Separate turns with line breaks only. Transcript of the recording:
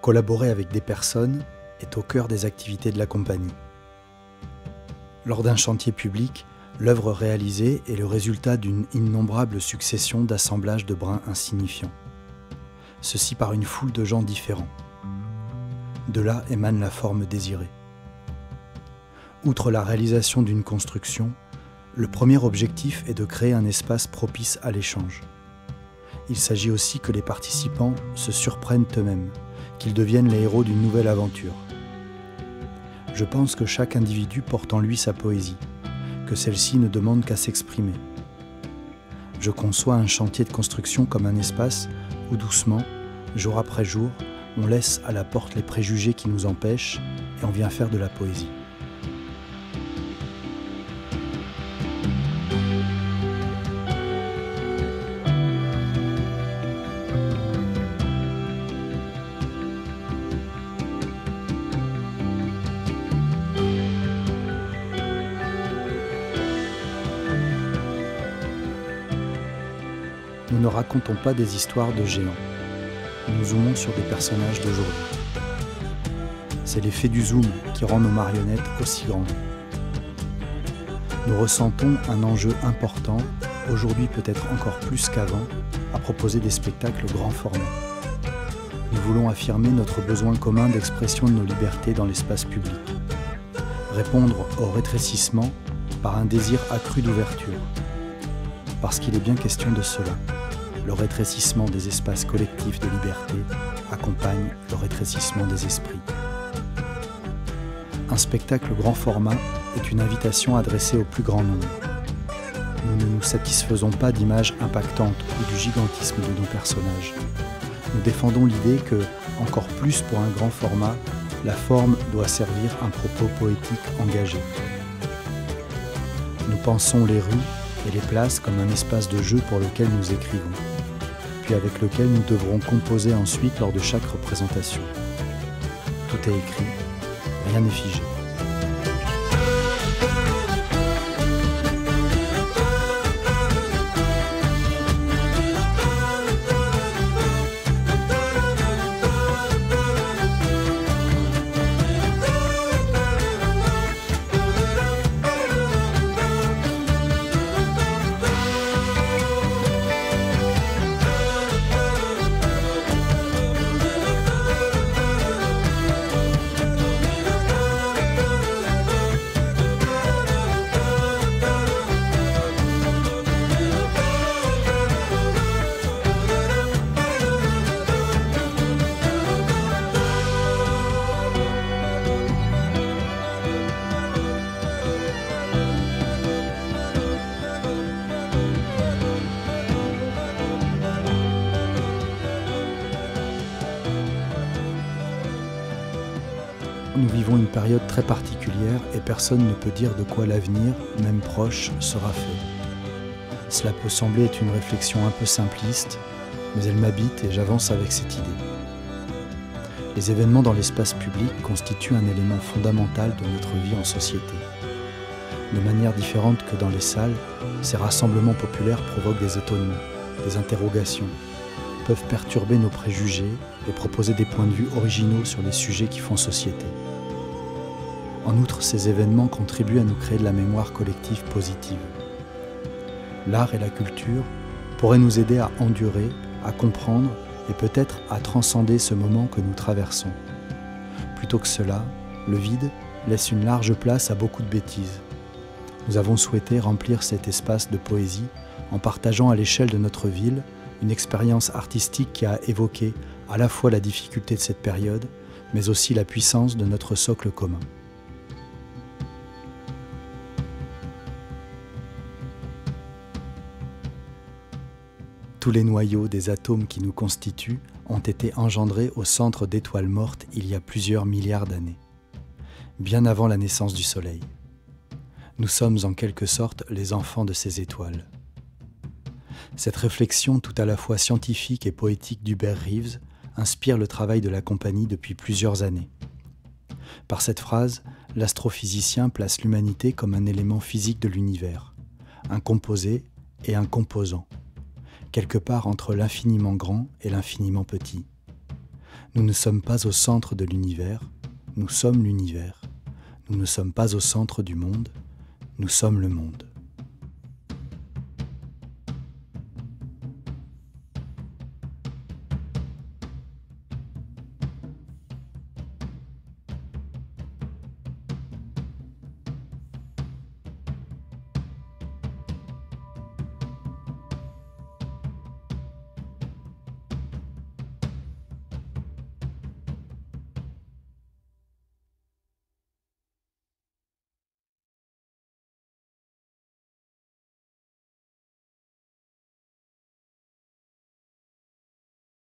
Collaborer avec des personnes est au cœur des activités de la compagnie. Lors d'un chantier public, l'œuvre réalisée est le résultat d'une innombrable succession d'assemblages de brins insignifiants. Ceci par une foule de gens différents. De là émane la forme désirée. Outre la réalisation d'une construction, le premier objectif est de créer un espace propice à l'échange. Il s'agit aussi que les participants se surprennent eux-mêmes, qu'ils deviennent les héros d'une nouvelle aventure. Je pense que chaque individu porte en lui sa poésie, que celle-ci ne demande qu'à s'exprimer. Je conçois un chantier de construction comme un espace où doucement, jour après jour, on laisse à la porte les préjugés qui nous empêchent et on vient faire de la poésie. Nous ne racontons pas des histoires de géants. Nous zoomons sur des personnages d'aujourd'hui. C'est l'effet du zoom qui rend nos marionnettes aussi grandes. Nous ressentons un enjeu important, aujourd'hui peut-être encore plus qu'avant, à proposer des spectacles grand format. Nous voulons affirmer notre besoin commun d'expression de nos libertés dans l'espace public. Répondre au rétrécissement par un désir accru d'ouverture. Parce qu'il est bien question de cela. Le rétrécissement des espaces collectifs de liberté accompagne le rétrécissement des esprits. Un spectacle grand format est une invitation adressée au plus grand nombre. Nous ne nous satisfaisons pas d'images impactantes ou du gigantisme de nos personnages. Nous défendons l'idée que, encore plus pour un grand format, la forme doit servir un propos poétique engagé. Nous pensons les rues et les places comme un espace de jeu pour lequel nous écrivons, puis avec lequel nous devrons composer ensuite lors de chaque représentation. Tout est écrit, rien n'est figé. Nous vivons une période très particulière et personne ne peut dire de quoi l'avenir, même proche, sera fait. Cela peut sembler être une réflexion un peu simpliste, mais elle m'habite et j'avance avec cette idée. Les événements dans l'espace public constituent un élément fondamental de notre vie en société. De manière différente que dans les salles, ces rassemblements populaires provoquent des étonnements, des interrogations, peuvent perturber nos préjugés et proposer des points de vue originaux sur les sujets qui font société. En outre, ces événements contribuent à nous créer de la mémoire collective positive. L'art et la culture pourraient nous aider à endurer, à comprendre et peut-être à transcender ce moment que nous traversons. Plutôt que cela, le vide laisse une large place à beaucoup de bêtises. Nous avons souhaité remplir cet espace de poésie en partageant à l'échelle de notre ville une expérience artistique qui a évoqué à la fois la difficulté de cette période, mais aussi la puissance de notre socle commun. Tous les noyaux des atomes qui nous constituent ont été engendrés au centre d'étoiles mortes il y a plusieurs milliards d'années, bien avant la naissance du Soleil. Nous sommes en quelque sorte les enfants de ces étoiles. Cette réflexion tout à la fois scientifique et poétique d'Hubert Reeves inspire le travail de la compagnie depuis plusieurs années. Par cette phrase, l'astrophysicien place l'humanité comme un élément physique de l'univers, un composé et un composant, quelque part entre l'infiniment grand et l'infiniment petit. Nous ne sommes pas au centre de l'univers, nous sommes l'univers. Nous ne sommes pas au centre du monde, nous sommes le monde.